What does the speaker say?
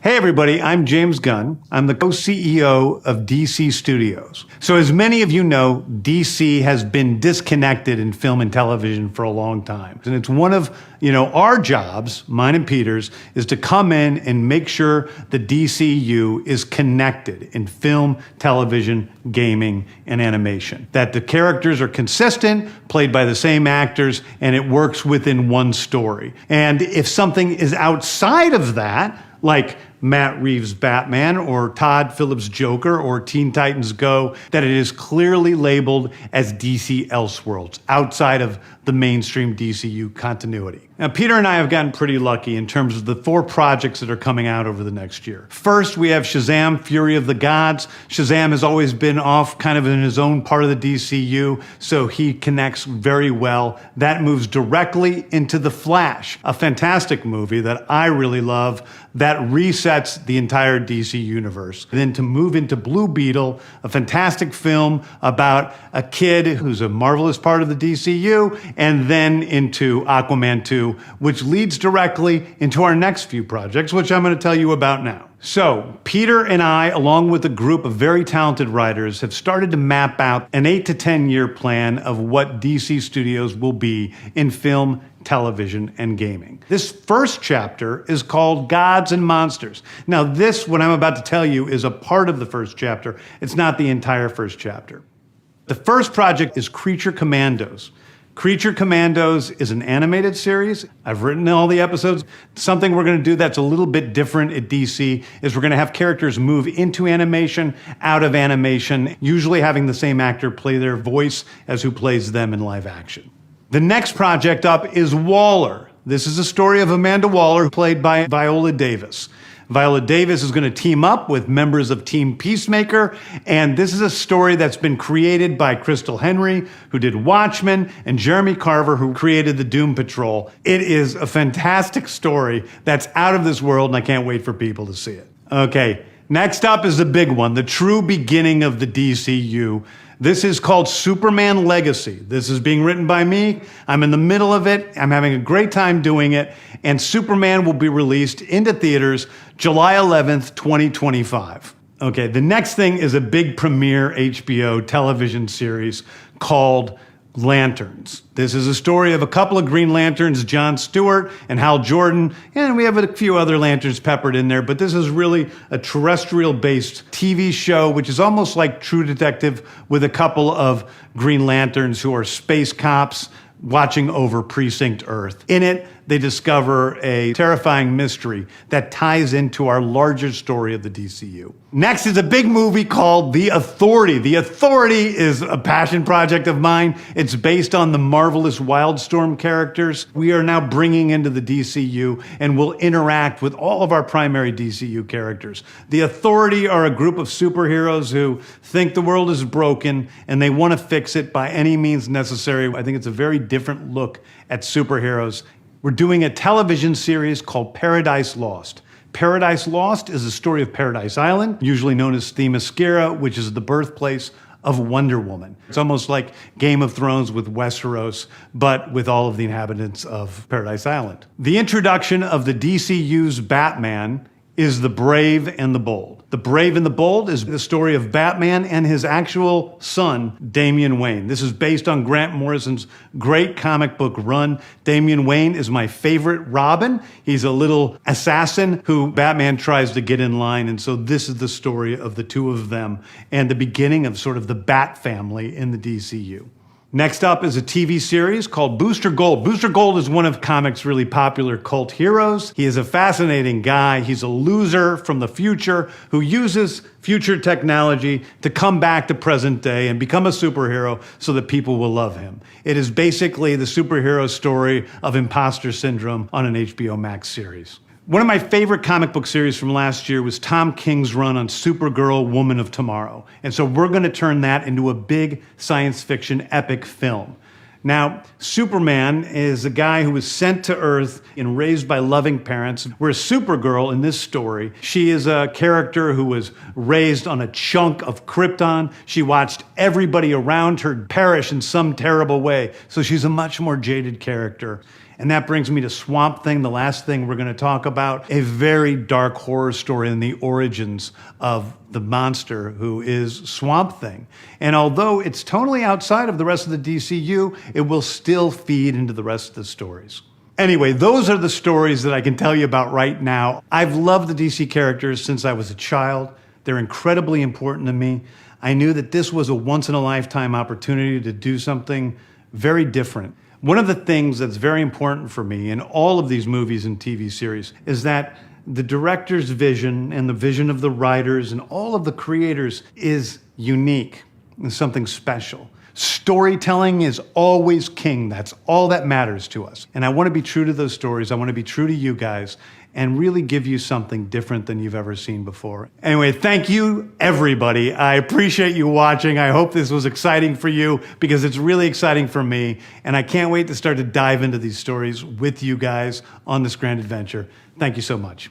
Hey everybody, I'm James Gunn. I'm the co-CEO of DC Studios. So as many of you know, DC has been disconnected in film and television for a long time. And it's one of, our jobs, mine and Peter's, is to come in and make sure the DCEU is connected in film, television, gaming, and animation. That the characters are consistent, played by the same actors, and it works within one story. And if something is outside of that, like Matt Reeves' Batman or Todd Phillips' Joker or Teen Titans Go, that it is clearly labeled as DC Elseworlds, outside of the mainstream DCU continuity. Now, Peter and I have gotten pretty lucky in terms of the 4 projects that are coming out over the next year. First, we have Shazam! Fury of the Gods. Shazam has always been off kind of in his own part of the DCU, so he connects very well. That moves directly into The Flash, a fantastic movie that I really love that resets the entire DC universe. And then to move into Blue Beetle, a fantastic film about a kid who's a marvelous part of the DCU, and then into Aquaman 2, which leads directly into our next few projects, which I'm going to tell you about now. So, Peter and I, along with a group of very talented writers, have started to map out an 8 to 10 year plan of what DC Studios will be in film, television, and gaming. This first chapter is called Gods and Monsters. Now, what I'm about to tell you, is a part of the first chapter. It's not the entire first chapter. The first project is Creature Commandos. Creature Commandos is an animated series. I've written all the episodes. Something we're going to do that's a little bit different at DC is we're going to have characters move into animation, out of animation, usually having the same actor play their voice as who plays them in live action. The next project up is Waller. This is a story of Amanda Waller, played by Viola Davis. Viola Davis is going to team up with members of Team Peacemaker, and this is a story that's been created by Crystal Henry, who did Watchmen, and Jeremy Carver, who created the Doom Patrol. It is a fantastic story that's out of this world, and I can't wait for people to see it. Okay, next up is the big one, the true beginning of the DCU. This is called Superman Legacy. This is being written by me. I'm in the middle of it. I'm having a great time doing it. And Superman will be released into theaters July 11th, 2025. Okay, the next thing is a big premiere HBO television series called Lanterns. This is a story of a couple of Green Lanterns, John Stewart and Hal Jordan, and we have a few other Lanterns peppered in there, but this is really a terrestrial-based TV show, which is almost like True Detective, with a couple of Green Lanterns who are space cops watching over Precinct Earth. In it, they discover a terrifying mystery that ties into our larger story of the DCU. Next is a big movie called The Authority. The Authority is a passion project of mine. It's based on the marvelous Wildstorm characters we are now bringing into the DCU and will interact with all of our primary DCU characters. The Authority are a group of superheroes who think the world is broken and they want to fix it by any means necessary. I think it's a very different look at superheroes. We're doing a television series called Paradise Lost. Paradise Lost is the story of Paradise Island, usually known as Themyscira, which is the birthplace of Wonder Woman. It's almost like Game of Thrones with Westeros, but with all of the inhabitants of Paradise Island. The introduction of the DCU's Batman is The Brave and the Bold. The Brave and the Bold is the story of Batman and his actual son, Damian Wayne. This is based on Grant Morrison's great comic book run. Damian Wayne is my favorite Robin. He's a little assassin who Batman tries to get in line, and so this is the story of the two of them and the beginning of sort of the Bat family in the DCU. Next up is a TV series called Booster Gold. Booster Gold is one of comics' really popular cult heroes. He is a fascinating guy. He's a loser from the future who uses future technology to come back to present day and become a superhero so that people will love him. It is basically the superhero story of imposter syndrome on an HBO Max series. One of my favorite comic book series from last year was Tom King's run on Supergirl, Woman of Tomorrow. And so we're going to turn that into a big science fiction epic film. Now, Superman is a guy who was sent to Earth and raised by loving parents, whereas Supergirl in this story, she is a character who was raised on a chunk of Krypton. She watched everybody around her perish in some terrible way, so she's a much more jaded character. And that brings me to Swamp Thing, the last thing we're going to talk about, a very dark horror story in the origins of the monster who is Swamp Thing. And although it's totally outside of the rest of the DCU, it will still feed into the rest of the stories. Anyway, those are the stories that I can tell you about right now. I've loved the DC characters since I was a child. They're incredibly important to me. I knew that this was a once-in-a-lifetime opportunity to do something very different. One of the things that's very important for me in all of these movies and TV series is that the director's vision and the vision of the writers and all of the creators is unique and something special. Storytelling is always king. That's all that matters to us. And I want to be true to those stories. I want to be true to you guys and really give you something different than you've ever seen before. Anyway, thank you, everybody. I appreciate you watching. I hope this was exciting for you because it's really exciting for me. And I can't wait to start to dive into these stories with you guys on this grand adventure. Thank you so much.